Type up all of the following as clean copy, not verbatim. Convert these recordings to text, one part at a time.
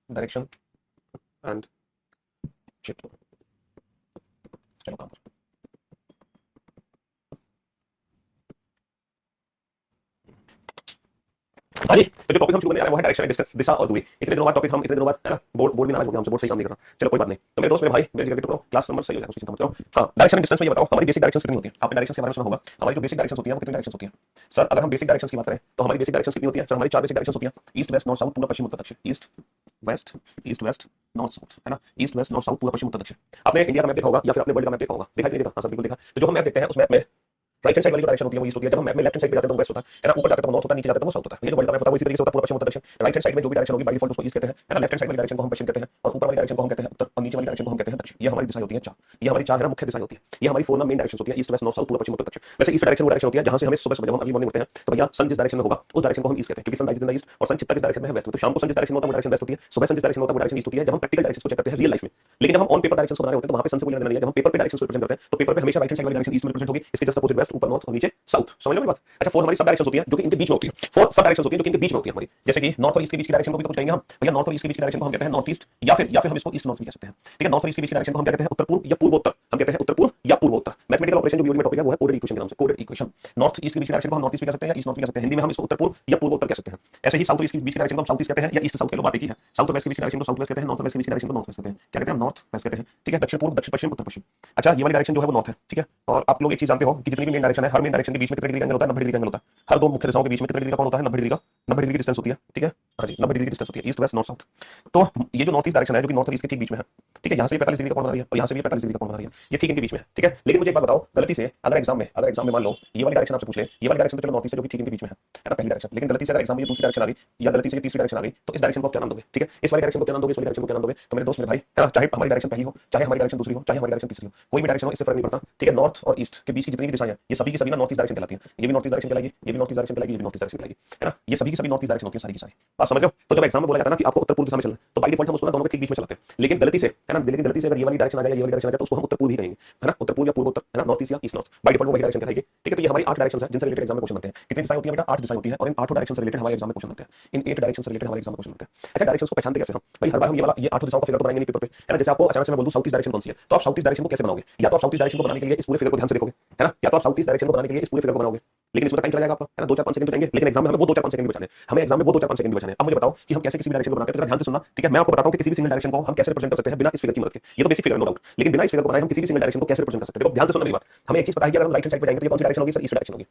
Direction and shift. चलो काम करो। हाँ जी, तो जो टॉपिक हम शुरू करने आ रहे हैं वो है डायरेक्शन, डिस्टेंस, दिशा और दूरी। इतने दिनों बाद टॉपिक हम इतने दिनों बाद है ना, बोर्ड भी नाराज हो गया हमसे, बोर्ड सही काम नहीं कर रहा। चलो कोई बात नहीं। तो मेरे दोस्त मेरे भाई मेरे जगह क्लास नंबर सही हो जाएगा, चिंता मत करो। हाँ, डायरेक्शन एंड डिस्टेंस में ये बताओ हमारी बेसिक डायरेक्शन कितनी होती है? आपने डायरेक्शन के बारे में सुना होगा। हमारी जो बेसिक डायरेक्शन होती है वो कितनी डायरेक्शन होती है सर? अगर हम बेसिक डायरेक्शन की बात करें तो हमारी बेसिक डायरेक्शन कितनी होती है सर? हमारी 4 बेसिक डायरेक्शन होती है, ईस्ट वेस्ट नॉर्थ साउथ पूर्व पश्चिम उत्तर दक्षिण। ईस्ट वेस्ट नॉर्थ साउथ है ना, ईस्ट वेस्ट नॉर्थ साउथ पूर्व पश्चिम उत्तर दक्षिण। आपने इंडिया का मैप देखा होगा या फिर आपने वर्ल्ड का मैप देखा होगा? देखा कि नहीं देखा? हाँ सर बिल्कुल देखा। तो जो हम मैप देखते हैं उस मैप में राइट हैंड साइड वाली जो डायरेक्शन होती है वो ईस्ट होती है। जब हम मैप में लेफ्ट हैंड साइड पे जाते हैं तो वेस्ट होता है ना, ऊपर जाते हैं तो नॉर्थ होता है, नीचे जाते हैं तो साउथ होता है। ये जो वर्ल्ड का मैप होता है वो इसी तरीके से होता है, पूर्व पश्चिम उत्तर दक्षिण। राइट हैंड साइड में जो भी डायरेक्शन होगी बाय डिफॉल्ट उसको ईस्ट कहते हैं है ना, लेफ्ट हैंड साइड वाली डायरेक्शन को हम पश्चिम कहते हैं और ऊपर वाली डायरेक्शन को हम कहते हैं उत्तर और नीचे वाली डायरेक्शन को हम कहते हैं दक्षिण। ये हमारी दिशा होती है चार। ये हमारी चार है ना मुख्य दिशा होती है। ये हमारी 4 ना मेन डायरेक्शन होती है, ईस्ट वेस्ट नॉर्थ साउथ पूर्व पश्चिम उत्तर दक्षिण। वैसे ईस्ट डायरेक्शन वो डायरेक्शन होती है जहां से हमें सुबह सुबह जब हम अर्ली मॉर्निंग उठते हैं तो भैया सन जिस डायरेक्शन में होगा उस डायरेक्शन को हम ईस्ट कहते हैं, क्योंकि sun rise in the east और सन छिपता किस डायरेक्शन में है? वेस्ट। तो शाम को सन जिस डायरेक्शन में होता है वो डायरेक्शन वेस्ट होती है, सुबह सन जिस डायरेक्शन में होता है वो डायरेक्शन ईस्ट होती है, जब हम प्रैक्टिकल डायरेक्शन को चेक करते हैं रियल लाइफ में। लेकिन जब हम ऑन पेपर डायरेक्शन को बना रहे होते हैं तो वहां पे सन से कोई लेना नहीं है। जब हम पेपर पे डायरेक्शन को रिप्रेजेंट करते हैं तो पेपर पे हमेशा राइट हैंड साइड वाली डायरेक्शन ईस्ट में रिप्रेजेंट होगी, इसके जस्ट अपोजिट वेस्ट, ऊपर नॉर्थ और नीचे साउथ। समझ लो मेरी बात? अच्छा, 4 हमारी सब डायरेक्शन होती है जो कि इनके बीच में होती है। 4 सब डायरेक्शन होती है जो कि इनके बीच में होती है हमारी, जैसे कि नॉर्थ और ईस्ट के बीच की डायरेक्शन को भी तो कुछ कहेंगे हम भैया। नॉर्थ और ईस्ट के बीच की डायरेक्शन को हम कहते हैं नॉर्थ ईस्ट या फिर हम इसको ईस्ट नॉर्थ भी कह सकते हैं। ठीक है, नॉर्थ और ईस्ट के बीच की डायरेक्शन को हम कहते हैं उत्तर पूर्व या पूर्वोत्तर। हम कहते हैं उत्तर पूर्व या पूर्वोत्तर। मैथमेटिकल ऑपरेशन जो बीओडी में टॉपिक है वो है कोडेड इक्वेशन के नाम से, कोडेड इक्वेशन। नॉर्थ ईस्ट के बीच की डायरेक्शन को हम नॉर्थ ईस्ट भी कह सकते हैं या ईस्ट नॉर्थ भी कह सकते हैं। हिंदी में हम इसको उत्तर पूर्व या पूर्वोत्तर कह सकते हैं। ऐसे ही साउथ ईस्ट के बीच की डायरेक्शन को हम साउथ ईस्ट कहते हैं या ईस्ट साउथ के लो, बात एक ही है। साउथ वेस्ट के बीच की डायरेक्शन को साउथ वेस्ट कहते हैं, नॉर्थ वेस्ट के बीच की डायरेक्शन को नॉर्थ वेस्ट कहते हैं। क्या कहते हैं? नॉर्थ वेस्ट कहते हैं। ठीक है, दक्षिण पूर्व, दक्षिण पश्चिम, उत्तर पश्चिम। अच्छा, ये वाली डायरेक्शन जो है वो नॉर्थ है। ठीक है, और आप लोग एक चीज जानते हो कि जितनी भी मेन डायरेक्शन है हर मेन डायरेक्शन के बीच में कितने डिग्री का एंगल होता है? 90 डिग्री का एंगल होता है। हर दो मुख्य दिशाओं के बीच में कितने डिग्री का कोण होता है? 90 डिग्री का, 90 डिग्री की डिस्टेंस होती है। ठीक है, हाँ जी, 90 डिग्री की डिस्टेंस होती है ईस्ट वेस्ट नॉर्थ साउथ। तो ये जो नॉर्थ ईस्ट डायरेक्शन है जो कि नॉर्थ और ईस्ट के ठीक बीच में है, ठीक है, यहाँ से 45 डिग्री का कोण बना रही है और यहाँ से भी 45 डिग्री का कोण बना रही है, ये ठीक इनके बीच में है। ठीक है, लेकिन मुझे एक बात बताओ, गलती से अगर एग्जाम में मान लो ये वाली डायरेक्शन आपसे पूछे, ये वाली डायरेक्शन तो चलो नॉर्थ ईस्ट है जो कि ठीक इनके बीच में है ना, पहली डायरेक्शन, लेकिन गलती से अगर एग्जाम में ये दूसरी डायरेक्शन आ गई या गलती से ये तीसरी डायरेक्शन आ गई तो इस डायरेक्शन को क्या नाम दोगे? ठीक है, इस वाली डायरेक्शन को क्या नाम दोगे, इस वाली डायरेक्शन को क्या नाम दोगे? तो मेरे दोस्त मेरे भाई है ना, चाहे हमारी डायरेक्शन पहली हो, चाहे हमारी डायरेक्शन दूसरी हो, चाहे हमारी डायरेक्शन तीसरी हो, कोई भी डायरेक्शन हो इससे फर्क नहीं पड़ता। ठीक है, नॉर्थ और ईस्ट के बीच की जितनी भी दिशाएं हैं ये सभी की सभी ना नॉर्थ ईस्ट डायरेक्शन कहलाती है। ये भी नॉर्थ ईस्ट डायरेक्शन कहलाएगी, ये भी नॉर्थ ईस्ट डायरेक्शन कहलाएगी, ये भी नॉर्थ ईस्ट डायरेक्शन कहलाएगी, है ना। ये सभी की सभी नॉर्थ ईस्ट डायरेक्शन होती है सारी की सारी। बात समझ लो? तो जब एग्जाम में बोला जाता है ना कि आपको उत्तर पूर्व दिशा में चलना है तो बाय डिफॉल्ट हम उसको ना दोनों के ठीक बीच में चलाते हैं। लेकिन गलती से है ना, लेकिन गलती से अगर ये वाली डायरेक्शन आ जाए या ये वाली डायरेक्शन आ जाए तो उसको हम उत्तर पूर्व ही कहेंगे, है ना, उत्तर पूर्व या पूर्वोत्तर, है ना, नॉर्थ ईस्ट या ईस्ट नॉर्थ, बाय डिफॉल्ट वो वही डायरेक्शन कहलाएगी। ठीक है, तो ये हमारी 8 डायरेक्शन है जिनसे रिलेटेड एग्जाम में क्वेश्चन बनते हैं। कितनी दिशाएं होती है बेटा? 8 दिशाएं होती है और इन 8 डायरेक्शन से रिलेटेड हमारे एग्जाम में क्वेश्चन बनते हैं। इन 8 डायरेक्शन से रिलेटेड हमारे एग्जाम में क्वेश्चन बनते हैं। अच्छा, डायरेक्शंस को पहचानते कैसे हम भाई? हर बार हम ये 8 दिशाओं का फिगर तो बनाएंगे नहीं पेपर पे, है ना। जैसे आपको अचानक से मैं बोल दूं साउथ ईस्ट डायरेक्शन कौन सी है तो आप साउथ ईस्ट डायरेक्शन को कैसे बनाओगे? या तो आप साउथ ईस्ट डायरेक्शन को बनाने के लिए इस पूरे फिगर को ध्यान से देखोगे, है ना, या तो आप साउथ ईस्ट डायरेक्शन को बनाने के लिए इस पूरे फिगर को बनाओगे, लेकिन इसमें टाइम चला जाएगा आपका, है ना, 2-4-5 सेकंड तो जाएंगे। लेकिन एग्जाम में हमें वो 2-4-5 सेकंड भी बचाने हैं, हमें एग्जाम में वो 2-4-5 सेकंड भी बचाने हैं। अब मुझे बताओ कि हम कैसे किसी भी डायरेक्शन को बनाते हैं, तो ध्यान से सुनना। ठीक है, मैं आपको बताता हूं कि किसी भी सिंगल डायरेक्शन को हम कैसे रिप्रेजेंट कर सकते हैं बिना इस फिगर की मदद के। ये तो बेसिक फिगर नो डाउट, लेकिन बिना इस फिगर को बनाए हम किसी भी सिंगल डायरेक्शन को कैसे रिप्रेजेंट कर सकते हैं? देखो ध्यान से सुनना मेरी बात। हमें एक चीज पता है कि अगर हम राइट हैंड साइड पे जाएंगे तो ये कौन सी डायरेक्शन होगी? सर ईस्ट डायरेक्शन होगी।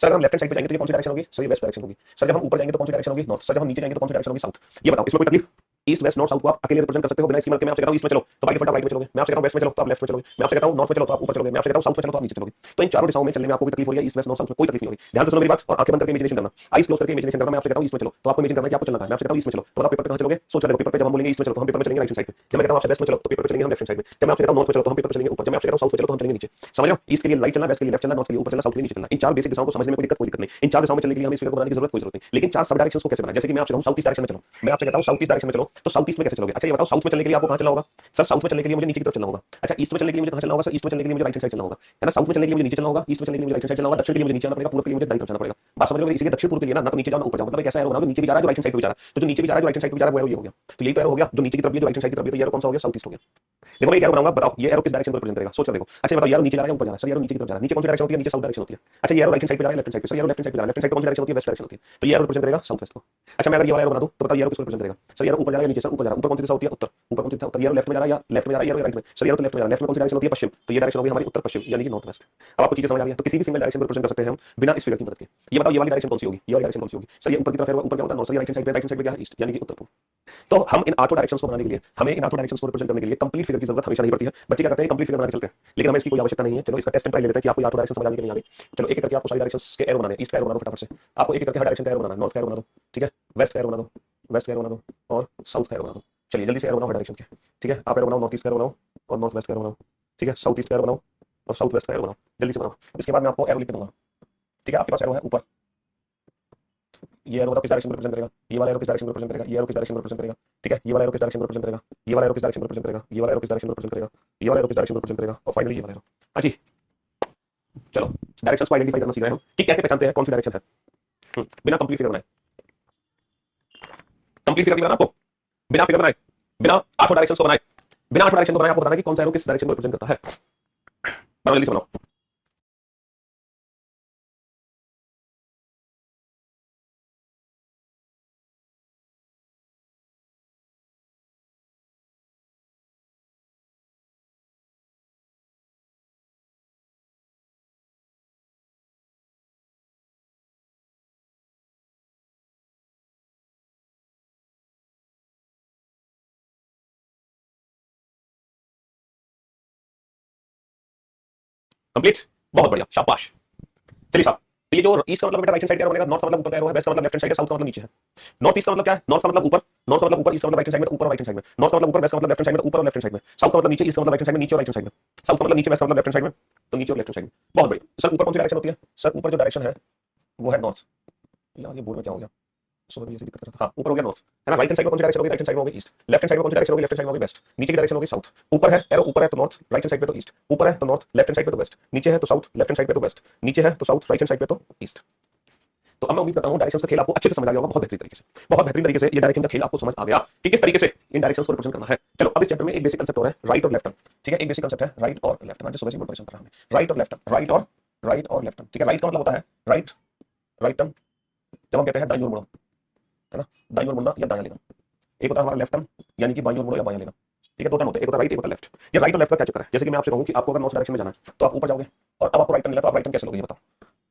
सर अगर हम लेफ्ट हैंड साइड पे जाएंगे तो ये कौन सी डायरेक्शन होगी? सर ये वेस्ट डायरेक्शन होगी। सर जब हम ऊपर जाएंगे तो कौन सी डायरेक्शन होगी? नॉर्थ। सर जब हम नीचे जाएंगे तो कौन सी डायरेक्शन होगी? साउथ। ये बताओ, इसमें कोई तकलीफ? ईस्ट वेस्ट नॉर्थ साउथ को आप अकेले रिप्रेजेंट कर सकते हो बिना इसकी मदद के। मैं आपसे कहता हूं ईस्ट में चलो तो बाय डिफॉल्ट आप राइट में चलोगे, मैं आपसे कहता हूं वेस्ट में चलो तो आप लेफ्ट में चलोगे, मैं आपसे कहता हूं नॉर्थ में चलो तो आप ऊपर चलोगे, मैं आपसे कहता हूं साउथ में चलो तो आप नीचे चलोगे। तो इन चारों दिशाओं में चलने में आपको कोई तकलीफ हो रही है? ईस्ट वेस्ट नॉर्थ साउथ में कोई तकलीफ नहीं होगी। ध्यान से सुनो मेरी बात और आंखें बंद करके इमेजिनेशन करना, आईज क्लोज करके इमेजिनेशन करना। मैं आपसे कहता हूं ईस्ट में चलो तो आपको इमेजिन करना है कि आपको चलना है। मैं आपसे कहता हूं ईस्ट में चलो तो आप पेपर पे कहां चलोगे? सोच रहे हो पेपर पे। जब हम बोलेंगे ईस्ट में चलो तो हम पेपर में चलेंगे राइट साइड पे। जब मैं कहता हूं आपसे वेस्ट में चलो तो पेपर पे चलेंगे हम लेफ्ट साइड में। जब मैं आपसे कहता हूं नॉर्थ में चलो तो हम पेपर पे चलेंगे ऊपर। जब मैं आपसे कहता हूं साउथ में चलो तो हम चलेंगे नीचे। समझ लो? ईस्ट के लिए राइट चलना, वेस्ट के लिए लेफ्ट चलना, नॉर्थ के लिए ऊपर चलना, साउथ के लिए नीचे चलना। इन चार बेसिक दिशाओं को समझने में कोई दिक्कत नहीं। इन चार दिशाओं में चलने के लिए हमें इस फिगर को बनाने की जरूरत कोई जरूरत नहीं। लेकिन चार सब डायरेक्शंस को कैसे बनाएं? जैसे कि मैं आपसे कहूं साउथ ईस्ट डायरेक्शन में चलो, मैं आपसे कहता हूं साउथ ईस्ट डायरेक्शन में चलो तो साउथ ईस्ट में कैसे चलोगे? अच्छा ये बताओ, साउथ में चलने के लिए आपको कहां चलना होगा? सर साउथ में चलने के लिए मुझे नीचे की तरफ चलना होगा। अच्छा, ईस्ट में चलने के लिए मुझे कहां चलना होगा? सर ईस्ट में चलने के लिए मुझे राइट साइड चलना होगा, है ना। साउथ में चलने के लिए मुझे नीचे चलना होगा, ईस्ट में चलने के लिए मुझे राइट साइड चलना होगा, दक्षिण के लिए मुझे नीचे आना पड़ेगा, पूर्व के लिए मुझे दाईं तरफ जाना पड़ेगा। बात समझ लो मेरी? इसलिए दक्षिण पूर्व के लिए ना तो नीचे जाओ ना ऊपर जाओ, मतलब कैसा एरो बनाओ जो नीचे भी जा रहा है जो राइट साइड पे भी जा रहा है। तो जो नीचे भी जा रहा है जो राइट साइड पे जा रहा है वो एरो ये हो गया। तो यही तो एरो हो गया जो नीचे की तरफ भी है जो राइट साइड की तरफ भी है। तो ये एरो कौन सा हो गया? साउथ ईस्ट हो गया। देखो मैं एक एरो बनाऊंगा, बताओ ये एरो किस डायरेक्शन को रिप्रेजेंट करेगा? सोच कर देखो। अच्छा बताओ, ये एरो नीचे जा रहा है ऊपर जा रहा है? सर ये एरो नीचे की तरफ जा रहा है। नीचे कौन सी डायरेक्शन होती है? नीचे साउथ डायरेक्शन होती है। अच्छा ये एरो राइट साइड पे जा रहा है लेफ्ट साइड पे? सर ये एरो लेफ्ट साइड पे जा रहा है। लेफ्ट साइड पे कौन सी डायरेक्शन होती है? वेस्ट डायरेक्शन होती है। तो ये एरो रिप्रेजेंट करेगा साउथ वेस्ट को। अच्छा मैं अगर ये वाला एरो बना दूं तो बताओ ये एरो किसको रिप्रेजेंट करेगा? सर ये एरो ऊपर जा रहा है नीचे? सर ऊपर जा रहा है। ऊपर कौन सी दिशा होती है? उत्तर। ऊपर कौन सी दिशा? उत्तर। ये एरो लेफ्ट में जा रहा है या लेफ्ट में जा रहा है? ये एरो राइट में। सर ये एरो तो लेफ्ट में जा रहा है। लेफ्ट में कौन सी डायरेक्शन होती है? पश्चिम। तो ये डायरेक्शन होगी हमारी उत्तर पश्चिम यानी कि नॉर्थ वेस्ट। अब आपको चीजें समझ आ रही है? तो किसी भी सिंगल डायरेक्शन को रिप्रेजेंट कर सकते हैं हम बिना इस फिगर की मदद के। ये बताओ ये वाली डायरेक्शन कौन सी होगी? ये वाली डायरेक्शन कौन सी होगी? सर ये ऊपर की तरफ है, ऊपर क्या होता है? नॉर्थ। सर राइट साइड पे, राइट साइड पे क्या है? ईस्ट यानी कि उत्तर पूर्व। तो हम इन आठों डायरेक्शंस को बनाने के लिए, हमें इन आठों डायरेक्शंस को रिप्रेजेंट करने के लिए कंप्लीट फिगर की जरूरत हमेशा नहीं पड़ती है। बच्चे क्या करते हैं? कंप्लीट फिगर बना के चलते हैं, लेकिन हमें इसकी कोई आवश्यकता नहीं है। चलो इसका टेस्ट एंड ट्राई ले लेते हैं कि आपको आठों डायरेक्शन समझ आ गई कि नहीं आ गई। चलो एक एक करके आपको सारी डायरेक्शंस के एरो बनाने, ईस्ट का एरो बना दो फटाफट से। आपको एक एक करके हर डायरेक्शन का एरो बनाना है। नॉर्थ का एरो बना दो, ठीक है, वेस्ट का एरो बना दो, वेस्ट का एरो बना दो और साउथ का एरो बना दो। चलिए जल्दी से एरो बनाओ हर डायरेक्शन के। ठीक है, आप एरो बनाओ, नॉर्थ ईस्ट का एरो बनाओ और नॉर्थ वेस्ट का एरो बनाओ। ठीक है, साउथ ईस्ट का एरो बनाओ और साउथ वेस्ट का एरो बनाओ। जल्दी से बनाओ। इसके बाद मैं आपको एरो लिख के दूंगा। ठीक है, आपके पास एरो है ऊपर। ये एरो बताओ किस डायरेक्शन को रिप्रेजेंट करेगा? ये वाला एरो किस डायरेक्शन को रिप्रेजेंट करेगा? ये एरो किस डायरेक्शन को रिप्रेजेंट करेगा? ठीक है, ये वाला एरो किस डायरेक्शन को रिप्रेजेंट करेगा? ये वाला एरो किस डायरेक्शन को रिप्रेजेंट करेगा? ये वाला एरो किस डायरेक्शन को रिप्रेजेंट करेगा? ये वाला एरो किस डायरेक्शन को रिप्रेजेंट करेगा? और फाइनली ये वाला एरो। हाँ जी, चलो डायरेक्शंस को आइडेंटिफाई करना सीख रहे हैं हम कि कैसे पहचानते हैं कौन सी डायरेक्शन है। बिना कंप्लीट फिगर बनाए, कंप्लीट फिगर नहीं बनाना आपको, बिना फिगर बनाए बिना आठों डायरेक्शंस को बनाए, बिना आठों डायरेक्शन को बनाए आपको बताना कि कौन सा एरो किस डायरेक्शन को रिप्रेजेंट करता है। बनाओ जल्दी से बनाओ। कंप्लीट, बहुत बढ़िया, शाबाश। चलिए साहब, तो ये जो ईस्ट का मतलब बेटा राइट हैंड साइड का एरो बनेगा, नॉर्थ का मतलब ऊपर का एरो है, वेस्ट का मतलब लेफ्ट हैंड साइड है, साउथ का मतलब नीचे है। नॉर्थ ईस्ट का मतलब क्या है? नॉर्थ का मतलब ऊपर, नॉर्थ का मतलब ऊपर, ईस्ट का मतलब राइट हैंड साइड में ऊपर और राइट हैंड साइड में, नॉर्थ का मतलब ऊपर, वेस्ट का मतलब लेफ्ट हैंड साइड में ऊपर और लेफ्ट हैंड साइड में, साउथ का मतलब नीचे, ईस्ट का मतलब राइट हैंड साइड में नीचे और राइट हैंड साइड में, साउथ का मतलब नीचे, वेस्ट का मतलब लेफ्ट हैंड साइड में, तो नीचे और लेफ्ट हैंड साइड में। बहुत बढ़िया सर। ऊपर कौन सी डायरेक्शन होती है सर? ऊपर जो डायरेक्शन है वो है नॉर्थ। यार ये बोर्ड में क्या हो गया, सो भी ऐसी दिक्कत है। हाँ ऊपर हो गया नॉर्थ, है ना। राइट हैंड साइड में कौन सी डायरेक्शन होगी? राइट हैंड साइड में होगी ईस्ट। लेफ्ट हैंड साइड में कौन सी डायरेक्शन होगी? लेफ्ट हैंड साइड में होगी वेस्ट। नीचे की डायरेक्शन होगी साउथ। ऊपर है एरो, ऊपर है तो नॉर्थ, राइट हैंड साइड पे तो ईस्ट। ऊपर है तो नॉर्थ, लेफ्ट हैंड साइड पे तो वेस्ट। नीचे है तो साउथ, लेफ्ट हैंड साइड पे तो वेस्ट। नीचे है तो साउथ, राइट हैंड साइड पे तो ईस्ट। तो अब मैं उम्मीद करता हूं डायरेक्शंस का खेल आपको अच्छे से समझ आ गया होगा, बहुत बेहतरीन तरीके से, बहुत बेहतरीन तरीके से ये डायरेक्शन का खेल आपको समझ आ गया कि किस तरीके से इन डायरेक्शंस को रिप्रेजेंट करना है। चलो अब इस चैप्टर में एक बेसिक कांसेप्ट हो रहा है राइट और लेफ्ट टर्न। ठीक है, एक बेसिक कांसेप्ट है राइट और लेफ्ट टर्न, जो सुबह से बोर्ड पर चल रहा है राइट और लेफ्ट टर्न, राइट और लेफ्ट टर्न। ठीक है, राइट का मतलब होता है राइट, राइट टर्न जब हम कहते हैं दाईं ओर मुड़ना, है ना, दाईं ओर मुड़ना या दायां लेना। एक होता है हमारा लेफ्ट टर्न, यानी कि बाईं ओर मुड़ो या बायां लेना। ठीक है, दो टर्न होते हैं, एक होता है राइट, एक होता है लेफ्ट। ये राइट और लेफ्ट का क्या चक्कर है? जैसे कि मैं आपसे कहूं कि आपको अगर नॉर्थ डायरेक्शन में जाना है तो आप ऊपर जाओगे, और अब आपको राइट टर्न लेना, तो आप राइट टर्न कैसे लोगे ये बताओ।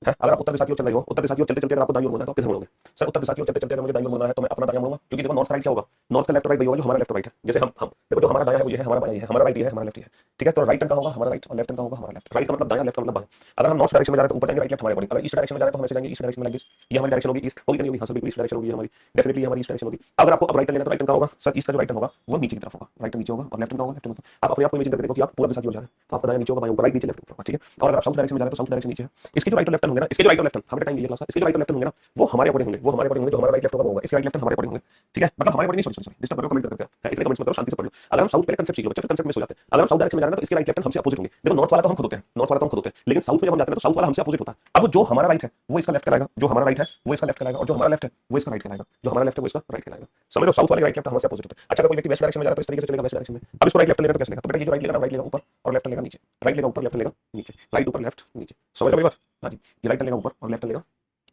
है, अगर आप उत्तर दिशा की ओर चल रहे हो, उत्तर दिशा की ओर चलते चलते अगर आपको दाईं ओर मुड़ना है तो आप किधर मुड़ोगे? सर उत्तर दिशा की ओर चलते चलते अगर मुझे दाईं ओर मुड़ना है तो मैं अपना दायां मुड़ूंगा, क्योंकि देखो नॉर्थ राइट क्या होगा, नॉर्थ का लेफ्ट राइट वही होगा जो हमारा लेफ्ट राइट है। जैसे हम देखो, जो हमारा दायां है वो ये है, हमारा बायां ये है, हमारा राइट ये है, हमारा लेफ्ट ये है। ठीक है, तो राइट टर्न का होगा हमारा राइट और लेफ्ट टर्न का होगा हमारा लेफ्ट। राइट का मतलब दायां, लेफ्ट का मतलब बायां। अगर हम नॉर्थ डायरेक्शन में जा रहे हैं तो ऊपर जाएंगे राइट लेफ्ट हमारे अकॉर्डिंग, अगर ईस्ट डायरेक्शन में जा रहे हैं तो हम ऐसे जाएंगे ईस्ट डायरेक्शन में, लाइक दिस। ये हमारी डायरेक्शन होगी ईस्ट, होगी नहीं होगी? हाँ सर बिल्कुल ईस्ट डायरेक्शन होगी हमारी, डेफिनेटली हमारी ईस्ट डायरेक्शन होगी। अगर आपको अब राइट टर्न लेना तो राइट टर्न का होगा सर, ईस्ट का जो राइट टर्न होगा वो नीचे की तरफ होगा, राइट टर्न नीचे होगा, और लेफ्ट टर्न का होगा लेफ्ट टर्न होगा। आप अपने आप को इमेजिन करके देखो कि आप पूरा दिशा की ओर जा रहे हैं तो आपका दायां नीचे होगा, बायां ऊपर, राइट नीचे, लेफ्ट ऊपर होगा। ठीक है, और अगर आप साउथ डायरेक्शन में जा रहे हैं तो साउथ डायरेक्शन नीचे है। इसके जो राइट और लेफ्ट होंगे ना, इसके जो राइट और लेफ्ट हमारे टाइम लिया क्लास का, इसके राइट और लेफ्ट होंगे ना वो हमारे अकॉर्डिंग होंगे, वो हमारे अकॉर्डिंग होंगे, जो हमारा राइट लेफ्ट होगा वो होगा, इसके राइट लेफ्ट हमारे अकॉर्डिंग होंगे। ठीक है, मतलब हमारे अकॉर्डिंग नहीं, सॉरी डिस्टर्ब करो, कमेंट करके इतने कमेंट्स मत करो, शांति से पढ़ लो। अगर हम साउथ पहले कंसेप्ट सीख लो, कंसेप्ट में सो जाते हैं। अगर हम साउथ डायरेक्शन में जा रहे हैं तो इसके राइट लेफ्ट हमसे अपोजिट होंगे। देखो नॉर्थ वाला तो हम खुद होते हैं, नॉर्थ वाला तो हम खुद होते हैं, लेकिन साउथ में जब हम जाते हैं तो साउथ वाला हमसे अपोजिट होता है। अब जो हमारा राइट है वो इसका लेफ्ट कहलाएगा, जो हमारा राइट है वो इसका लेफ्ट कहलाएगा, और जो हमारा लेफ्ट है वो इसका राइट कहलाएगा, जो हमारा लेफ्ट है वो इसका राइट कहलाएगा। समझ लो, साउथ वाले राइट लेफ्ट हमसे अपोजिट होते हैं। अच्छा, अगर कोई व्यक्ति वेस्ट डायरेक्शन में जा रहा है तो इस तरीके से चलेगा वेस्ट डायरेक्शन में। अब इसको राइट लेफ्ट लेगा तो कैसे लेगा? तो बेटा ये जो राइट लेगा, राइट लेगा ऊपर और लेफ्ट लेगा नीचे, राइट लेगा ऊपर, लेफ्ट लेगा नीचे, राइट ऊपर लेफ्ट नीचे। समझ लो मेरी बात? हाँ जी, ये राइट लेगा ऊपर और लेफ्ट लेगा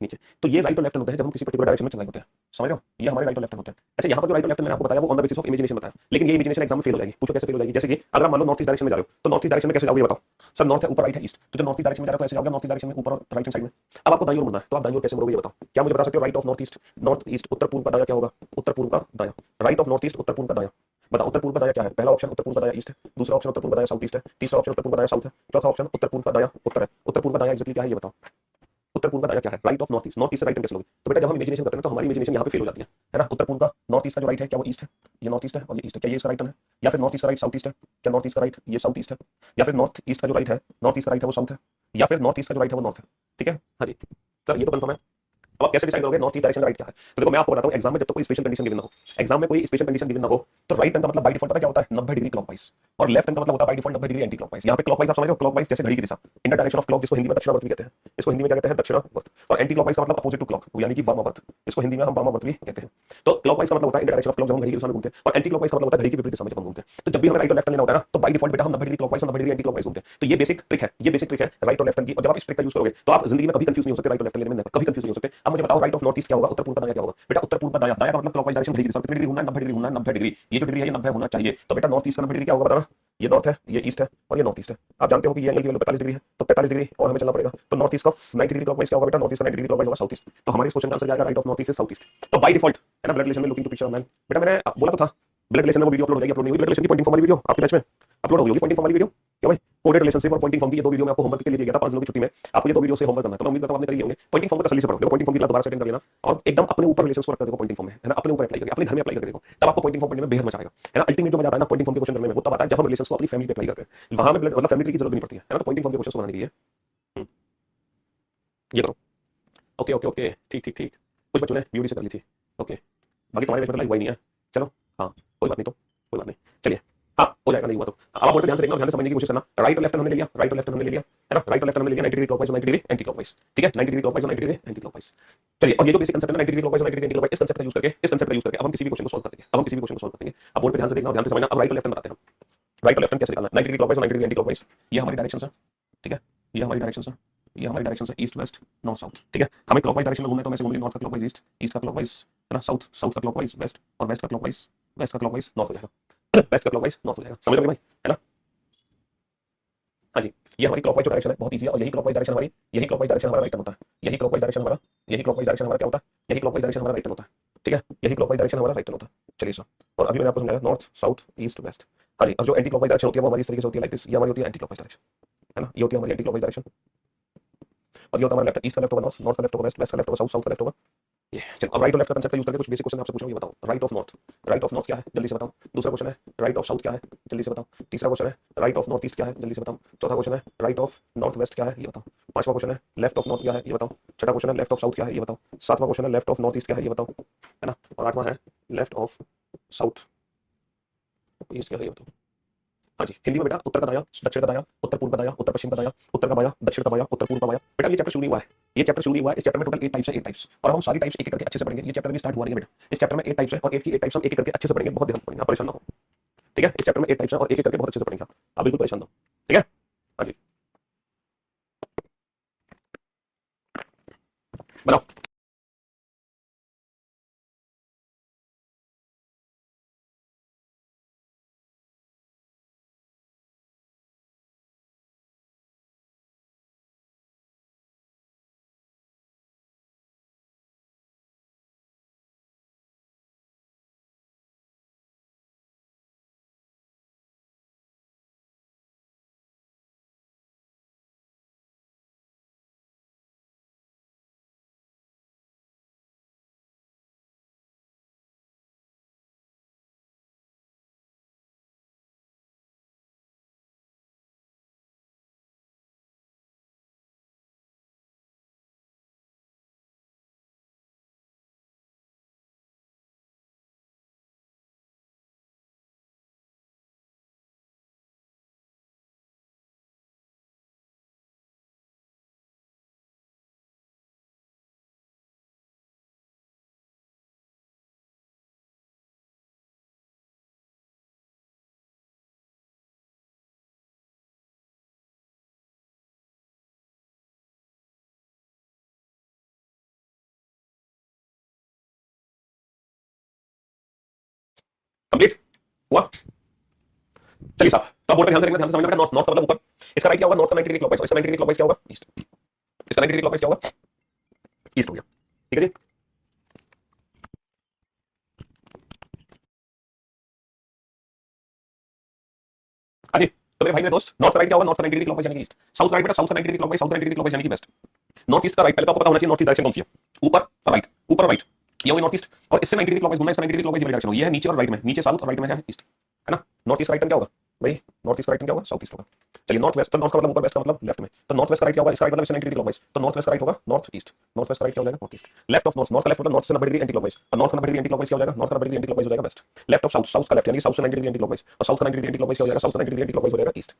नीचे। तो ये राइट और लेफ्ट होते हैं जब हम किसी पर्टिकुलर डायरेक्शन में चल रहे होते हैं। समझ रहे हो, ये हमारे राइट और लेफ्ट होते हैं। अच्छा, यहाँ पर जो राइट और लेफ्ट मैंने आपको बताया वो on the basis of imagination बताया, लेकिन ये इमेजिनेशन एग्जाम में फेल हो जाएगी। पूछो कैसे फेल हो जाएगी? जैसे कि अगर आप मान लो नॉर्थ ईस्ट डायरेक्शन में जा रहे हो तो नॉर्थ ईस्ट डायरेक्शन में कैसे जाओगे ये बताओ। सर नॉर्थ है, ऊपर राइट है ईस्ट, तो जो नॉर्थ ईस्ट डायरेक्शन में जा रहे हो कैसे जाओगे? नॉर्थ ईस्ट डायरेक्शन में ऊपर और राइट हैंड साइड में। अब आपको दाईं ओर मुड़ना है तो आप दाईं ओर कैसे मुड़ोगे ये बताओ। क्या मुझे बता सकते हो? Right of north east, north east उत्तर पूर्व का दायां क्या होगा? उत्तर पूर्व का दायां। राइट ऑफ नॉर्थ ईस्ट उत्तर पूर्व का दायां। बताओ उत्तर पूर्व का दायां क्या है? पहला ऑप्शन उत्तर पूर्व का दायां ईस्ट है, दूसरा ऑप्शन उत्तर पूर्व का दायां साउथ ईस्ट है, तीसरा ऑप्शन उत्तर पूर्व का दायां साउथ है, चौथा ऑप्शन उत्तर पूर्व का दायां उत्तर है। उत्तर पूर्व का दायां एग्जैक्टली क्या है ये बताओ। उत्तर पूर्व का दायां क्या है? Right of north east, north east से राइट कैसे लोगे? तो बेटा जब हम इमेजिनेशन करते हैं तो हमारी इमेजिनेशन यहाँ पे फेल हो जाती है ना। उत्तर पूर्व का नॉर्थ ईस्ट का जो राइट है क्या वो ईस्ट है? ये नॉर्थ ईस्ट है और ये ईस्ट है, क्या ये इसका राइट है? या फिर नॉर्थ ईस्ट का राइट साउथ ईस्ट है? क्या नॉर्थ ईस्ट का राइट ये साउथ ईस्ट है? या फिर नॉर्थ ईस्ट का जो राइट है, नॉर्थ ईस्ट का राइट है वो साउथ है, या फिर नॉर्थ ईस्ट का जो राइट है वो नॉर्थ है। ठीक है, हाँ जी सर ये तो कंफर्म है। अब आप कैसे डिसाइड करोगे नॉर्थ ईस्ट डायरेक्शन राइट क्या है? तो देखो मैं आपको बताता हूँ, एग्जाम में जब तक कोई स्पेशल कंडीशन गिवन ना हो, एग्जाम में कोई स्पेशल कंडीशन गिवन ना हो, तो राइट टर्न का मतलब बाय डिफॉल्ट पता क्या होता है? 90 डिग्री क्लॉकवाइज, और लेफ्ट टर्न का मतलब होता है by default 90 degree anti clockwise. यहाँ पे क्लॉकवाइज आप समझ रहे हो, क्लॉकवाइज जैसे घड़ी की दिशा, in the direction of clock, जिसको हिंदी में दक्षिणावर्त भी कहते हैं। इसको हिंदी में क्या कहते हैं? दक्षिणावर्त। और एंटी क्लॉकवाइज का मतलब अपोजिट टू क्लॉक, यानी कि वामावर्त, इसको हिंदी में हम वामावर्त भी कहते हैं। तो क्लॉकवाइज का मतलब होता है इन द डायरेक्शन ऑफ क्लॉक, जब हम घड़ी की दिशा में घूमते हैं, और एंटी क्लॉकवाइज का मतलब होता है घड़ी की विपरीत दिशा में जब हम घूमते हैं। तो जब भी हमें राइट और लेफ्ट लेना होता है ना, तो बाय डिफॉल्ट बेटा हम 90 डिग्री क्लॉकवाइज और 90 डिग्री एंटी क्लॉकवाइज घूमते हैं। तो ये बेसिक ट्रिक है, ये बेसिक ट्रिक है राइट और लेफ्ट की। और जब आप इस ट्रिक का यूज करोगे तो आप जिंदगी में कभी कंफ्यूज नहीं हो सकते, राइट और लेफ्ट लेने में कभी कंफ्यूज नहीं हो सकते। अब मुझे बताओ राइट ऑफ नॉर्थ ईस्ट क्या होगा, उत्तर पूर्व का दायां क्या होगा? बेटा उत्तर पूर्व का दायां, दायां का मतलब क्लॉकवाइज डायरेक्शन, घड़ी की दिशा कितनी डिग्री घूमना है? 90 डिग्री घूमना है, 90 डिग्री। ये जो डिग्री है ये 90 होना चाहिए। तो बेटा नॉर्थ ईस्ट का 90 डिग्री क्या होगा बताना। ये नॉर्थ है, ये ईस्ट है, और ये नॉर्थ ईस्ट है। आप जानते हो कि ये एंगल की वैल्यू 45 डिग्री है, तो 45 डिग्री और हमें चलना पड़ेगा। तो नॉर्थ ईस्ट का 90 डिग्री क्लॉकवाइज क्या होगा बेटा? नॉर्थ ईस्ट का 90 डिग्री क्लॉकवाइज होगा साउथ ईस्ट। तो हमारे इस क्वेश्चन का आंसर जाएगा right of north east south east. तो बाय डिफॉल्ट है ना, ब्लड रिलेशन में looking to picture of man. बेटा मैंने बोला तो था ब्लड रिलेशन में वो वीडियो अपलोड हो जाएगी, अपलोड नहीं हुई? ब्लड रिलेशन की पॉइंटिंग फॉर्म वाली वीडियो आपके बैच में अपलोड होगी, पॉइंटिंग फॉर्म वाली वीडियो। क्या भाई, कोडेड रिलेशनशिप और पॉइंटिंग फॉर्म की ये दो वीडियो मैं आपको होमवर्क के लिए दिया था 5 दिनों की छुट्टी में। आपको ये दो वीडियो से होमवर्क करना है, तो मैं उम्मीद करता हूं आपने करी होंगे। पॉइंटिंग फॉर्म को तसल्ली से पढ़ो, देखो पॉइंटिंग फॉर्म की क्लास दोबारा से अटेंड कर लेना, और एकदम अपने ऊपर रिलेशंस को रख कर देखो पॉइंटिंग फॉर्म है ना, अपने ऊपर अप्लाई करके, अपने घर में अप्लाई करके देखो, तब आपको पॉइंटिंग फॉर्म पढ़ने में बेहद मजा आएगा, है ना। अल्टीमेट जो मजा आता है ना पॉइंटिंग फॉर्म के क्वेश्चन करने में, वो तब आता है जब हम रिलेशंस को अपनी फैमिली पे अप्लाई करते हैं। वहां में मतलब फैमिली की जरूरत नहीं पड़ती है ना, तो पॉइंटिंग फॉर्म के क्वेश्चन को बनाने के लिए ये करो। ओके ओके ओके, ठीक ठीक ठीक, कुछ बच्चों ने वीडियो से कर ली थी। ओके, बाकी तुम्हारे बैच में लाइव हुआ ही नहीं है। चलो हाँ कोई बात नहीं, तो कोई बात नहीं, चलिए हाँ हो जाएगा, नहीं हुआ तो। अब आप बोर्ड पे ध्यान से देखना और ध्यान से समझने की कोशिश करना। राइट और लेफ्ट हमने ले लिया, राइट और लेफ्ट हमने ले लिया। है ना, राइट और लेफ्ट हमने ले लिया 90 डिग्री क्लॉकवाइज और 90 डिग्री एंटी क्लॉकवाइज, ठीक है, 90 डिग्री क्लॉकवाइज और 90 डिग्री एंटी क्लॉकवाइज। चलिए, और ये जो बेसिक कंसेप्ट है 90 डिग्री क्लॉकवाइज और 90 डिग्री एंटी क्लॉकवाइज, इस कंसेप्ट का यूज करके अब हम किसी भी क्वेश्चन को सॉल्व करते हैं, अब हम किसी भी क्वेश्चन को सॉल्व करते हैं। अब बोर्ड पे ध्यान से देखना और ध्यान से समझना। अब राइट और लेफ्ट बताते हैं हम, राइट और लेफ्ट कैसे निकालना है। 90 डिग्री क्लॉकवाइज और 90 डिग्री एंटी क्लॉकवाइज, ये हमारी डायरेक्शन है, ठीक है, ये हमारी डायरेक्शन है, ये हमारी डायरेक्शन है ईस्ट वेस्ट नॉर्थ साउथ, ठीक है। हमें क्लॉकवाइज डायरेक्शन में घूमना है तो मैं घूमूंगी नॉर्थ का क्लॉकवाइज ईस्ट, ईस्ट का क्लॉकवाइज है ना साउथ, साउथ का क्लॉकवाइज वेस्ट, और वेस्ट का क्लॉकवाइज, वेस्ट का क्लॉकवाइज नॉर्थ हो जाएगा, वेस्ट का क्लॉकवाइज नॉर्थ हो जाएगा। समझ रहे भाई, है ना। हाँ जी, ये हमारी क्लॉकवाइज डायरेक्शन है, बहुत इजी है। और यही क्लॉकवाइज डायरेक्शन हमारी, यही क्लॉकवाइज डायरेक्शन हमारा राइट टर्न होता है, यही क्लॉकवाइज डायरेक्शन हमारा, यही क्लॉकवाइज डायरेक्शन हमारा क्या होता है, यही क्लॉकवाइज डायरेक्शन हमारा राइट टर्न होता है, ठीक है, यही क्लॉकवाइज डायरेक्शन हमारा राइट टर्न होता है। चलिए सर, और अभी मैंने आपको समझाया नॉर्थ साउथ ईस्ट वेस्ट। हाँ जी, और जो एंटी क्लॉकवाइज डायरेक्शन होती है वो हमारी इस तरीके से होती है, लाइक दिस, ये हमारी होती है एंटी क्लॉकवाइज डायरेक्शन, है ना, ये होती है हमारी एंटी क्लॉकवाइज डायरेक्शन। और ये होता है हमारा लेफ्ट, ईस्ट का लेफ्ट होगा नॉर्थ, नॉर्थ का लेफ्ट होगा वेस्ट, वेस्ट का लेफ्ट होगा साउथ, साउथ का लेफ्ट होगा ये। चलो, अब राइट और लेफ्ट का कंसेप्ट का यूज करके कुछ बेसिक क्वेश्चन आपसे पूछूंगा, ये बताओ right of north, right of north क्या है जल्दी से बताओ। दूसरा क्वेश्चन है राइट ऑफ साउथ क्या है जल्दी से बताओ। तीसरा क्वेश्चन है राइट ऑफ नॉर्थ ईस्ट क्या है जल्दी से बताओ। चौथा क्वेश्चन है राइट ऑफ नॉर्थ वेस्ट क्या है ये बताओ। पांचवा क्वेश्चन है लेफ्ट ऑफ नॉर्थ क्या है ये बताओ। छठा क्वेश्चन है लेफ्ट ऑफ साउथ क्या है ये बताओ। सातवां क्वेश्चन है लेफ्ट ऑफ नॉर्थ ईस्ट क्या है ये बताओ, है ना। और आठवां है लेफ्ट ऑफ साउथ ईस्ट क्या है ये बताओ। हाँ जी, हिंदी में बेटा उत्तर का दाया, दक्षिण का दाया, उत्तर पूर्व का दाया, उत्तर पश्चिम का दाया, उत्तर का बाया, दक्षिण का बाया, उत्तर पूर्व का बाया। बेटा ये चैप्टर शुरू हुआ है, ये चैप्टर शुरू हुआ है। इस चैप्टर में टोटल 8 टाइप्स है, 8 टाइप्स, और हम सारी टाइप्स एक एक करके अच्छे से पढ़ेंगे। ये चैप्टर भी स्टार्ट हुआ नहीं है बेटा, इस चैप्टर में 8 टाइप्स है और 8 की 8 टाइप्स हम एक एक करके अच्छे से पढ़ेंगे, बहुत ध्यान से पढ़ेंगे, आप परेशान ना हो, ठीक है। इस चैप्टर में 8 टाइप्स है और एक एक करके बहुत अच्छे से पढ़ेंगे, आप बिल्कुल परेशान ना हो, ठीक है। हाँ जी, बनाओ। कंप्लीट हुआ। चलिए साहब, तो आप बोर्ड पे ध्यान से देखना, ध्यान से समझना बेटा। नॉर्थ, नॉर्थ का मतलब ऊपर, इसका राइट क्या होगा, नॉर्थ का 90 डिग्री क्लॉकवाइज, और इसका 90 डिग्री क्लॉकवाइज क्या होगा, ईस्ट। इसका 90 डिग्री क्लॉकवाइज क्या होगा, ईस्ट हो गया, ठीक है जी। हाँ जी, तो मेरे भाई मेरे दोस्त, नॉर्थ का राइट क्या होगा, नॉर्थ का 90 डिग्री क्लॉकवाइज यानी कि ईस्ट। साउथ राइट बेटा, साउथ का 90 डिग्री क्लॉकवाइज, साउथ का 90 डिग्री क्लॉकवाइज यानी कि वेस्ट। नॉर्थ ईस्ट का राइट, पहले तो आपको पता होना चाहिए नॉर्थ ईस्ट डायरेक्शन कौन सी है, ऊपर और राइट, ऊपर और राइट, ये होगी नॉर्थ ईस्ट। और इससे 90 डिग्री क्लॉकवाइज घूमना, इसका 90 डिग्री क्लॉकवाइज ये डायरेक्शन होगी, ये है नीचे और राइट में, नीचे साउथ और राइट में है ईस्ट, है ना। नॉर्थ ईस्ट राइट में क्या होगा भाई, नॉर्थ ईस्ट राइट में क्या होगा, साउथ ईस्ट होगा। चलिए, नॉर्थ वेस्ट, तो नॉर्थ का मतलब ऊपर, वेस्ट का मतलब लेफ्ट में, तो नॉर्थ वेस्ट का राइट क्या होगा, इसका राइट मतलब इससे 90 डिग्री क्लॉकवाइज, तो नॉर्थ वेस्ट का राइट होगा नॉर्थ ईस्ट, नॉर्थ वेस्ट का राइट क्या हो जाएगा, north east. Left of north, north का लेफ्ट मतलब नॉर्थ से 90 डिग्री एंटी क्लॉकवाइज, और नॉर्थ का 90 डिग्री एंटी क्लॉकवाइज क्या हो जाएगा, नॉर्थ का 90 डिग्री एंटी क्लॉकवाइज हो जाएगा west. Left of south, south का लेफ्ट यानी साउथ से 90 डिग्री एंटी क्लॉकवाइज, और साउथ का 90 डिग्री एंटी क्लॉकवाइज क्या हो जाएगा, साउथ का 90 डिग्री एंटी क्लॉकवाइज हो जाएगा east.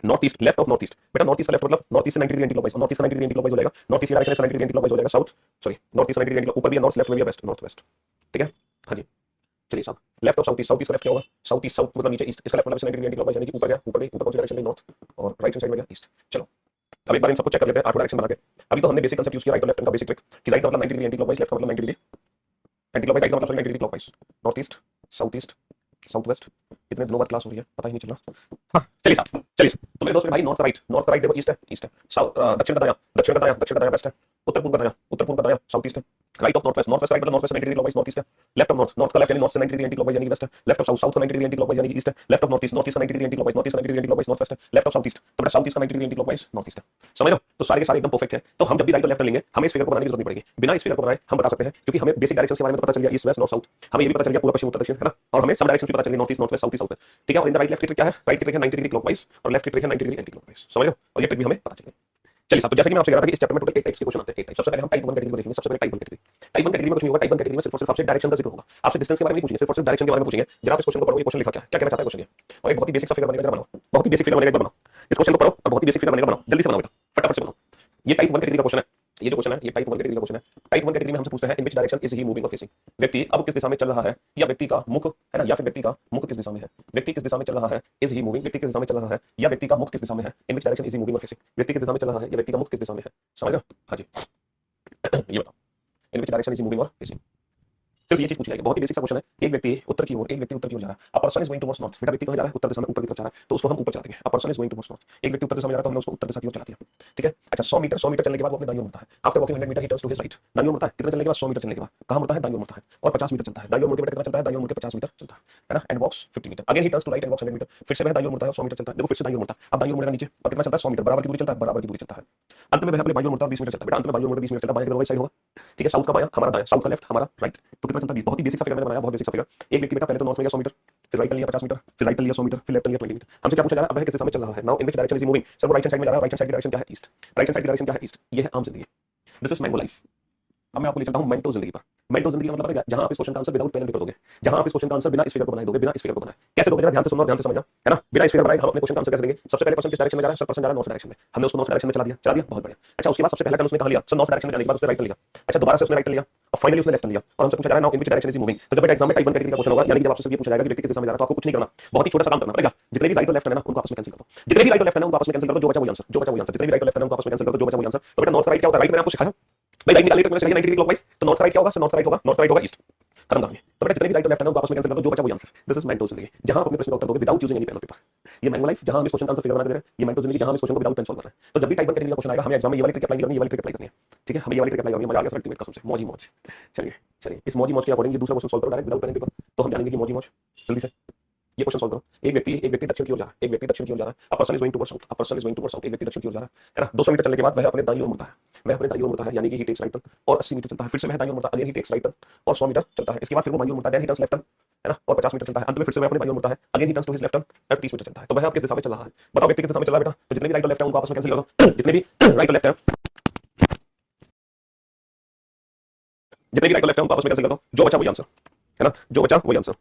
North east, left of north east बेटा, नॉर्थ ईस्ट का लेफ्ट मतलब नॉर्थ ईस्ट से 90 डिग्री एंटी क्लॉकवाइज, और नॉर्थ ईस्ट का 90 डिग्री एंटी क्लॉकवाइज हो जाएगा, नॉर्थ ईस्ट डायरेक्शन से 90 डिग्री एंटी क्लॉकवाइज हो जाएगा south, sorry north east 90 degree anti, ऊपर भी है नॉर्थ, लेफ्ट में भी है वेस्ट, नॉर्थ वेस्ट, ठीक है। हाँ जी, चलिए साहब, left of south east, south east का लेफ्ट क्या होगा, साउथ ईस्ट, साउथ मतलब नीचे, ईस्ट, इसका लेफ्ट मतलब 90 डिग्री एंटी क्लॉकवाइज यानी कि ऊपर गया, ऊपर गई, ऊपर कौन सी डायरेक्शन गई, नॉर्थ, और राइट साइड में गया ईस्ट। चलो, अब एक बार इन सबको चेक कर लेते हैं, 8 डायरेक्शन बना के। अभी तो हमने बेसिक कंसेप्ट यूज किया राइट और लेफ्ट का बेसिक ट्रिक, कि राइट का मतलब 90 डिग्री एंटी क्लॉकवाइज, लेफ्ट का मतलब 90 डिग्री एंटी क्लॉकवाइज, राइट का मतलब 90 degree clockwise, north east, south east, south west. इतने दिनों बाद क्लास हो रही है, पता ही नहीं चल रहा। हाँ, चलिए साहब, चलिए, तो मेरे दोस्त मेरे भाई, नॉर्थ का राइट, नॉर्थ का राइट देखो, ईस्ट है, ईस्ट है। साउथ, दक्षिण का दाया, दक्षिण का दाया, दक्षिण का दाया वेस्ट है। उत्तर पूर्व का दाया, उत्तर पूर्व का दाया साउथ ईस्ट है। Right of north west, north west right मतलब north west 90 degree clockwise, north east है। लेफ्ट ऑफ नॉर्थ, नॉर्थ का लेफ्ट यानी नॉर्थ से 90 डिग्री एंटी क्लॉकवाइज यानी कि वेस्ट है। लेफ्ट ऑफ साउथ, साउथ का 90 डिग्री एंटी क्लॉकवाइज यानी कि ईस्ट है। Left of north east, north east का 90 degree anti clockwise, north east का 90 degree anti clockwise, north west है। लेफ्ट ऑफ साउथ ईस्ट, तो बेटा साउथ ईस्ट का 90 degree anti clockwise, north east है। समझ लो, तो सारे के सारे एकदम परफेक्ट है। तो हम जब भी राइट और लेफ्ट लेंगे, हमें इस फिगर को बनाने की जरूरत नहीं पड़ेगी, बिना इस फिगर को बनाए हम बता सकते हैं, क्योंकि हमें बेसिक डायरेक्शंस के बारे में तो पता चल गया, ईस्ट वेस्ट नॉर्थ साउथ, हमें ये भी पता चल गया पूर्व पश्चिम उत्तर दक्षिण, है ना। और हमें सब डायरेक्शंस भी पता चल गए, north east, north west, south east, south west, ठीक है। और इन द राइट लेफ्ट की ट्रिक क्या है, राइट की ट्रिक है 90 डिग्री क्लॉकवाइज, और लेफ्ट की ट्रिक है 90 डिग्री एंटी क्लॉकवाइज, समझ लो, और ये ट्रिक भी हमें पता चल गई। चलिए साहब, तो जैसे कि मैं आपसे कह रहा था कि इस चैप्टर में टोटल 8 टाइप्स के क्वेश्चन आते हैं, 8 टाइप। सबसे पहले हम टाइप 1 कैटेगरी को देखेंगे, सबसे पहले टाइप 1 कैटेगरी। टाइप 1 कैटेगरी में कुछ नहीं होगा, टाइप 1 कैटेगरी में सिर्फ और सिर्फ आपसे डायरेक्शन का जिक्र होगा, आपसे डिस्टेंस के बारे में नहीं पूछेंगे, सिर्फ और सिर्फ डायरेक्शन के बारे में पूछेंगे। जरा आप इस क्वेश्चन को पढ़ो, ये क्वेश्चन लिखा क्या है, क्या कहना चाहता है क्वेश्चन ये, और एक बहुत ही बेसिक सा फिगर बनेगा, जरा बनाओ, बहुत ही बेसिक फिगर बनेगा, एक बार बनाओ। इस क्वेश्चन को पढ़ो और बहुत ही बेसिक फिगर बनेगा, बनाओ जल्दी से बनाओ बेटा, फटाफट से बनाओ। ये टाइप 1 कैटेगरी का क्वेश्चन है, ये जो क्वेश्चन है ये टाइप 1 कैटेगरी का क्वेश्चन है। टाइप 1 कैटेगरी में हमसे पूछते हैं in which direction is he moving और फेसिंग। व्यक्ति अब किस दिशा में चल रहा है, या व्यक्ति का मुख है ना, या फिर व्यक्ति का मुख किस दिशा में है, व्यक्ति किस दिशा में चल रहा है, इज ही मूविंग, व्यक्ति किस दिशा में चल रहा है, या व्यक्ति का मुख किस दिशा में है, in which direction is he moving और फेसिंग, व्यक्ति किस दिशा में चल रहा है या व्यक्ति का मुख किस दिशा में है, समझ रहे हो? हाँ जी ये बताओ, in which direction is he moving और फेसिंग, सिर्फ ये चीज पूछी जाएगी, बहुत ही बेसिक सा क्वेश्चन है। एक व्यक्ति उत्तर की ओर, एक व्यक्ति उत्तर की ओर जा रहा है, अ person is going towards north, बेटा व्यक्ति कहां जा रहा है, उत्तर दिशा में, ऊपर की तरफ जा रहा है, तो उसको हम ऊपर चला देंगे, अ person is going towards north. एक व्यक्ति उत्तर दिशा में जा रहा है तो हमने उसको उत्तर दिशा की ओर चला दिया, ठीक है। अच्छा 100 मीटर चलने के बाद वो अपने दाईं ओर मुड़ता है, after walking 100 metre he turns to his right, दाईं ओर मुड़ता है, कितना चलने के बाद 100 मीटर चलने के बाद कहां मुड़ता है, दाईं ओर मुड़ता है, और 50 मीटर चलता है, दाईं ओर मुड़ के बेटा कितना चलता है, दाईं ओर मुड़ के 50 मीटर चलता है ना, and walks 50 metre, again he turns to right and walks 100 metre, फिर से वह दाईं ओर मुड़ता है 100 मीटर चलता है, देखो फिर से दाईं ओर मुड़ता है, अब दाईं ओर मुड़ेगा नीचे और कितना चलता है 100 मीटर, बराबर की दूरी चलता है, बराबर की दूरी चलता है, अंत में वह अपने बाईं ओर मुड़ता है 20 मीटर चलता है, बेटा अंत में बाईं ओर मुड़ता है 20 मीटर चलता है, बाएं की साइड होगा, ठीक है, साउथ का बायां हमारा दायां, साउथ का लेफ्ट हमारा राइट, तो कितना चलता है 20, बहुत ही बेसिक सा फिगर मैंने बनाया, बहुत बेसिक सा फिगर। एक व्यक्ति बेटा पहले तो नॉर्थ में गया 100 मीटर, फिर राइट लिया 50 मीटर, फिर राइट लिया 100 मीटर, फिर लेफ्ट लिया 20 मीटर, हमसे क्या पूछा जा रहा है, अब वह किस दिशा में चल रहा है, now in which direction is he moving, sir वो राइट हैंड साइड में जा रहा है, राइट हैंड साइड की डायरेक्शन क्या है, ईस्ट, राइट हैंड साइड की डायरेक्शन क्या है, ईस्ट, ये है आम जिंदगी, दिस इज मैंगो लाइफ। अब मैं आपको ले चलता हूं मेंटो जिंदगी पर, मेंटो जिंदगी का मतलब है जहां आप इस क्वेश्चन का answer without pen and paper दोगे, जहां आप इस क्वेश्चन का आंसर बिना इस फिगर को बनाए दोगे, बिना इस फिगर को बनाए, कैसे दोगे, ध्यान से सुनना, ध्यान से समझना, है ना, बिना इस फिगर बनाए हम अपने क्वेश्चन का आंसर कैसे देंगे। सबसे पहले पर्सन किस डायरेक्शन में जा रहा है, सर पर्सन जा रहा है नॉर्थ डायरेक्शन में, हमने उसको नॉर्थ डायरेक्शन में चला दिया, बहुत बढ़िया। अच्छा उसके बाद सबसे पहला टर्न उसने कहा लिया, सर नॉर्थ डायरेक्शन में जाने के बाद उसने राइट लिया, अच्छा दोबारा से उसने राइट लिया और फाइनली उसने लेफ्ट लिया, और हमसे पूछा जा रहा है now in which direction is he moving. तो जब एग्जाम में टाइप 1 कैटेगरी का क्वेश्चन होगा, यानी कि जब आपसे ये पूछा जाएगा कि व्यक्ति किस दिशा में जा रहा है, तो आपको कुछ नहीं करना, बहुत ही छोटा सा काम करना पड़ेगा, जितने भी राइट और लेफ्ट है ना उनको आपस में कैंसिल कर दो, जितने भी राइट और लेफ्ट है ना उनको आपस में कैंसिल कर दो, जो बचा वही आंसर, जो बचा वही आंसर, जितने भी राइट और लेफ्ट है ना उनको आपस में कैंसिल कर दो, जो बचा वही आंसर। तो बेटा नॉर्थ राइट क्या होता है, राइट मैंने आपको सिखाया भाई, राइट निकालने तक मैंने सिखाया 90 डिग्री क्लॉकवाइज, तो नॉर्थ राइट क्या होगा, नॉर्थ राइट होगा, नॉर्थ राइट होगा ईस्ट, खत्म कहानी। तो बेटा जितने भी राइट और लेफ्ट है ना उनको आपस में कैंसिल कर दो, जो बचा वही आंसर, दिस इज मेंटो जिंदगी, जहां आप अपने प्रश्न का उत्तर दोगे विदाउट यूजिंग एनी पेन और पेपर, ये मैंगो लाइफ, जहां हम इस क्वेश्चन का आंसर फिगर बना के दे रहे हैं, ये मेंटो जिंदगी, जहां हम इस क्वेश्चन को विदाउट पेन सॉल्व कर रहे हैं। तो जब भी टाइप 1 कैटेगरी का क्वेश्चन आएगा हमें एग्जाम में ये वाली ट्रिक अप्लाई करनी है, ये वाली ट्रिक अप्लाई करनी है, ठीक है, हमें ये वाली ट्रिक अप्लाई करनी है, मजा आ गया अल्टीमेट कसम से, मौज ही मौज। चलिए चलिए इस मौज ही मौज के अकॉर्डिंग ये दूसरा क्वेश्चन सॉल्व करो डायरेक्ट विदाउट पेन पेपर, तो हम जानेंगे कि मौज ही मौज, जल्दी से ये क्वेश्चन सॉल्व करो। एक व्यक्ति दक्षिण की ओर जा रहा है, एक व्यक्ति दक्षिण की ओर जा रहा है, अ person is going towards south, a person is going towards south, एक व्यक्ति दक्षिण की ओर जा रहा है ना, 200 मीटर चलने के बाद वह अपने दाईं ओर मुड़ता है, वह अपने दाईं ओर मुड़ता है, यानी कि ही टेक्स राइट टर्न और 80 मीटर चलता है, फिर से वह दाईं ओर मुड़ता है, again he takes right turn और 100 मीटर चलता है, इसके बाद फिर वो बाईं ओर मुड़ता है, then he turns left turn, है ना, और 50 मीटर चलता है, अंत में फिर से वह अपने बाईं ओर मुड़ता है, again he turns to his left turn और 30 मीटर चलता है। तो वह अब किस दिशा में चल रहा है, बताओ व्यक्ति किस दिशा में चल रहा है बेटा, तो जितने भी राइट और लेफ्ट है उनको आपस में कैंसिल कर दो, जितने भी राइट और लेफ्ट है, जितने भी राइट और लेफ्ट है उनको आपस में कैंसिल कर दो, जो बचा वही आंसर, है ना, जो बचा वही आंसर,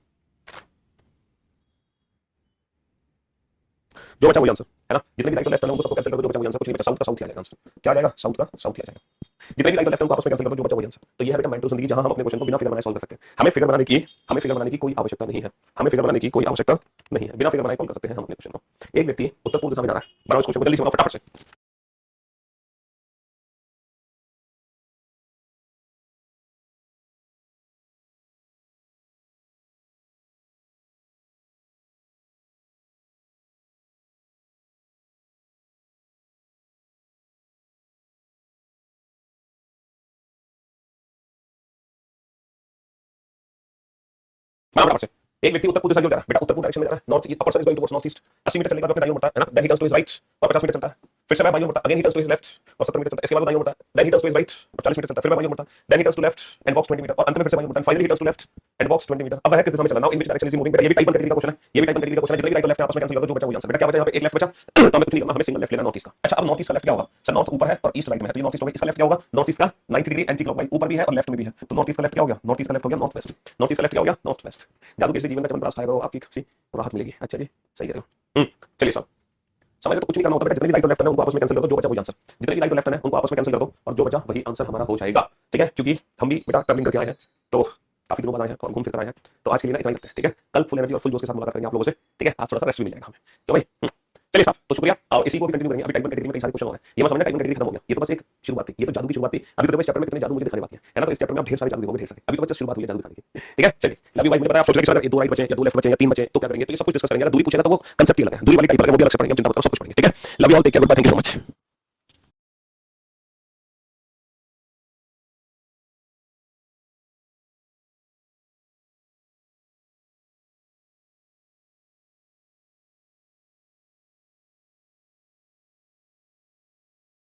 जो बचा वही आंसर, है ना, जितने भी राइट और लेफ्ट है उनको सबको कैंसिल कर दो, जो बचा वही आंसर, कुछ नहीं बचा, साउथ का साउथ ही आ जाएगा आंसर, क्या आ जाएगा, साउथ का साउथ ही आ जाएगा, जितने भी राइट और लेफ्ट है उनको आपस में कैंसिल कर दो, जो बचा वही आंसर। तो ये है बेटा मेंटो जिंदगी, जहां हम अपने क्वेश्चन को बिना फिगर बनाए सॉल्व कर सकते हैं, हमें फिगर बनाने की कोई आवश्यकता नहीं है, हमें फिगर बनाने की कोई आवश्यकता नहीं है, बिना फिगर बनाए सॉल्व कर सकते हैं हम अपने क्वेश्चन को। एक व्यक्ति उत्तर पूर्व दिशा में जा रहा है, बनाओ इस क्वेश्चन को जल्दी से, बनाओ फटाफट से। बनाओ फटाफट से। एक व्यक्ति उत्तर पूर्व दिशा की ओर जा रहा है, बेटा उत्तर पूर्व डायरेक्शन में जा रहा है, north east, a person is going towards north east, 80 metre चलने के बाद अपने दाईं ओर मुड़ता है ना, then he turns to his right और 50 मीटर चलता है, फिर से वह बाईं ओर मुड़ता है, again he turns to his left और 70 मीटर चलता है, इसके बाद दाईं ओर मुड़ता है, then he turns to his right और 40 मीटर चलता है, फिर वह बाईं ओर मुड़ता है, then he turns to left and walks 20 metre और अंत में फिर से बाईं ओर मुड़ता है, finally he turns to left and walks 20 metre. अब वह किस दिशा में चल रहा है, now in which direction is he moving, बेटा ये भी टाइप 1 कैटेगरी का क्वेश्चन है, ये भी टाइप 1 कैटेगरी का क्वेश्चन है, जितने भी राइट और लेफ्ट है आपस में कैंसिल कर दो, जो बचा वही आंसर। बेटा क्या बचा, यहाँ पे एक लेफ्ट बचा, तो हमें कुछ नहीं करना, हमें सिंगल लेफ्ट लेना, नॉर्थ ईस्ट का। अच्छा अब नॉर्थ ईस्ट का लेफ्ट क्या होगा, सर नॉर्थ ऊपर है और ईस्ट राइट में है, तो ये नॉर्थ ईस्ट होगा, इसका लेफ्ट क्या होगा, नॉर्थ ईस्ट का 90 डिग्री एंटी क्लॉकवाइज, ऊपर भी है और लेफ्ट में भी है, तो नॉर्थ ईस्ट का लेफ्ट क्या हो गया, नॉर्थ ईस्ट का लेफ्ट हो गया नॉर्थ वेस्ट, नॉर्थ ईस्ट का लेफ्ट क्या हो गया, नॉर्थ वेस्ट। जादू कैसे जीवन का चमन प्राप्त खाएगा, आपकी किसी राहत मिलेगी। अच्छा जी सही कह रहे हो, चलिए सर समझ लो, तो कुछ नहीं करना होता बेटा, जितने भी राइट और लेफ्ट है उनको आपस में कैंसिल कर दो, जो बचा वही आंसर, जितने भी राइट और लेफ्ट है उनको आपस में कैंसिल कर दो और जो बचा वही आंसर हमारा हो जाएगा, ठीक है, क्योंकि हम भी बेटा ट्रैवलिंग करके आए हैं, तो काफी दिनों बाद आए हैं और घूम फिर कर आए हैं, तो आज के लिए ना इतना ही करते हैं, ठीक है, कल फुल एनर्जी और फुल जोश के साथ मुलाकात करेंगे आप लोगों से, ठीक है, आज थोड़ा सा रेस्ट भी मिल जाएगा हमें, क्यों भाई, चलिए साहब, तो शुक्रिया, और इसी को भी कंटिन्यू करेंगे। अभी टाइप 1 कैटेगरी में कई सारे क्वेश्चन हो रहे हैं, ये मत समझना टाइप 1 कैटेगरी खत्म हो गया, ये तो बस एक शुरुआत थी, ये तो जादू की शुरुआत थी, अभी तो इस चैप्टर में कितने जादू मुझे दिखाने बाकी है ना, तो इस चैप्टर में आप ढेर सारे जादू दिखाओगे, ढेर सारे, अभी तो बस शुरुआत हुई है जादू दिखाने की, ठीक है। चलिए लव यू भाई, मुझे पता है आप सोच रहे हैं कि अगर 2 राइट बचे या 2 लेफ्ट बचे या 3 बचे तो क्या करेंगे, तो ये सब कुछ डिस्कस करेंगे, अगर दूरी पूछेगा तो वो कांसेप्ट ही अलग है, दूरी वाली टाइप अलग है, वो भी अलग से पढ़ेंगे, चिंता मत करो, सब कुछ पढ़ेंगे, ठीक है। Love you all, take care, goodbye, thank you so much.